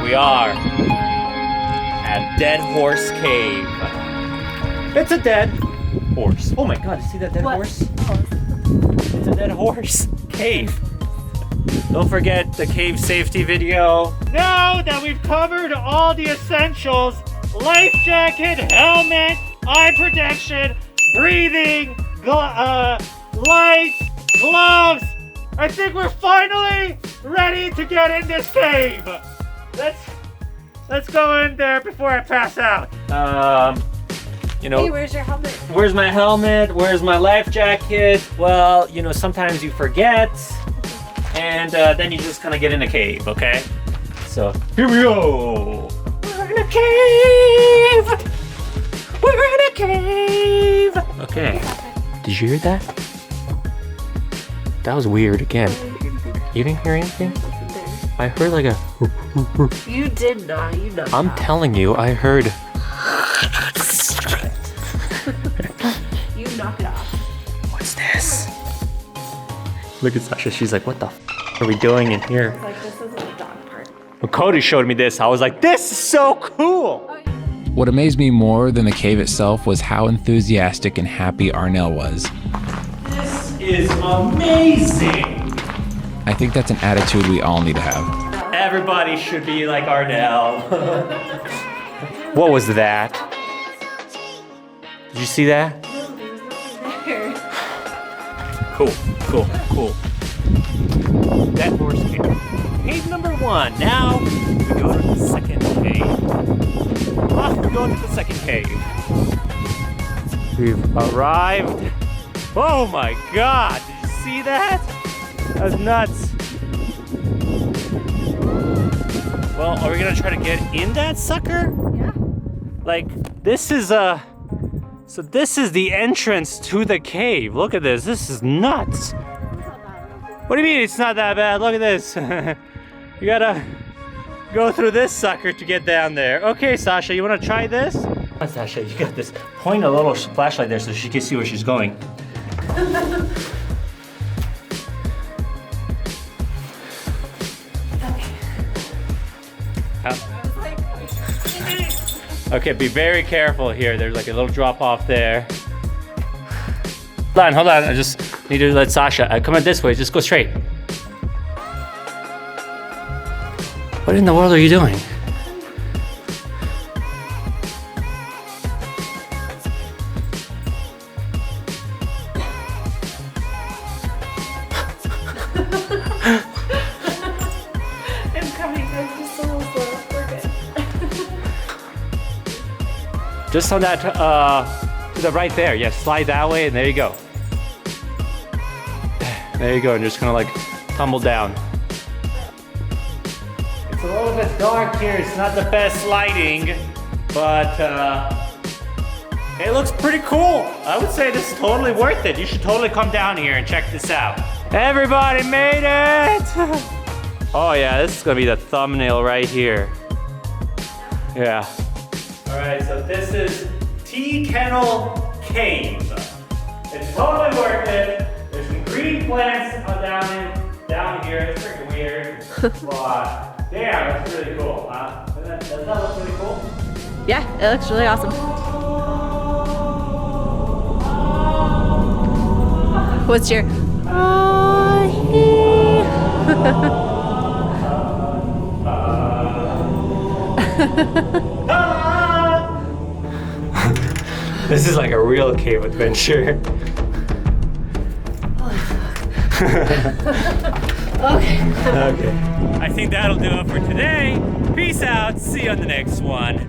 we are at Dead Horse Cave. It's a dead horse. Oh my God, you see that dead horse? It's a dead horse cave. Don't forget the cave safety video. Now that we've covered all the essentials, life jacket, helmet, eye protection, breathing, lights, gloves, I think we're finally ready to get in this cave. Let's go in there before I pass out. You know, hey, where's your helmet? Where's my helmet? Where's my life jacket? Well, you know, sometimes you forget, and then you just kind of get in a cave, okay? So, here we go! We're in a cave! We're in a cave! Okay. Did you hear that? That was weird again. You didn't hear anything? I heard like a... You did not, you know. I'm telling you, I heard... You knock it off. What's this? Look at Sasha, she's like, what the are we doing in here? It's like, this isn't a dog park. When Cody showed me this, I was like, this is so cool! What amazed me more than the cave itself was how enthusiastic and happy Arnell was. This is amazing! I think that's an attitude we all need to have. Everybody should be like Arnell. What was that? Did you see that? Cool. Dead Horse Cave. Cave number 1. Now we go to the second cave. Off we go to the second cave. We've arrived. Oh my God! Did you see that? That was nuts. Well, are we gonna try to get in that sucker? Yeah. Like, this is so this is the entrance to the cave. Look at this. This is nuts. What do you mean it's not that bad? Look at this. You gotta go through this sucker to get down there. Okay, Sasha, you wanna try this? Come on, Sasha, you got this. Point a little flashlight there so she can see where she's going. Okay, be very careful here. There's like a little drop off there. Hold on. I just need to let Sasha come on this way. Just go straight. What in the world are you doing? I'm coming. I'm just so slow. We're good. Just on that, to the right there. Yeah, slide that way and there you go. There you go, and just kind of like tumble down. It's a little bit dark here. It's not the best lighting, but it looks pretty cool. I would say this is totally worth it. You should totally come down here and check this out. Everybody made it! Oh yeah, this is gonna be the thumbnail right here. Yeah. All right, so this is Tea Kettle Cave. It's totally worth it. There's some green plants down here. It's freaking weird. But damn, that's really cool, huh? Does that look really cool? Yeah, it looks really awesome. What's your... This is like a real cave adventure. Okay. Okay. I think that'll do it for today. Peace out. See you on the next one.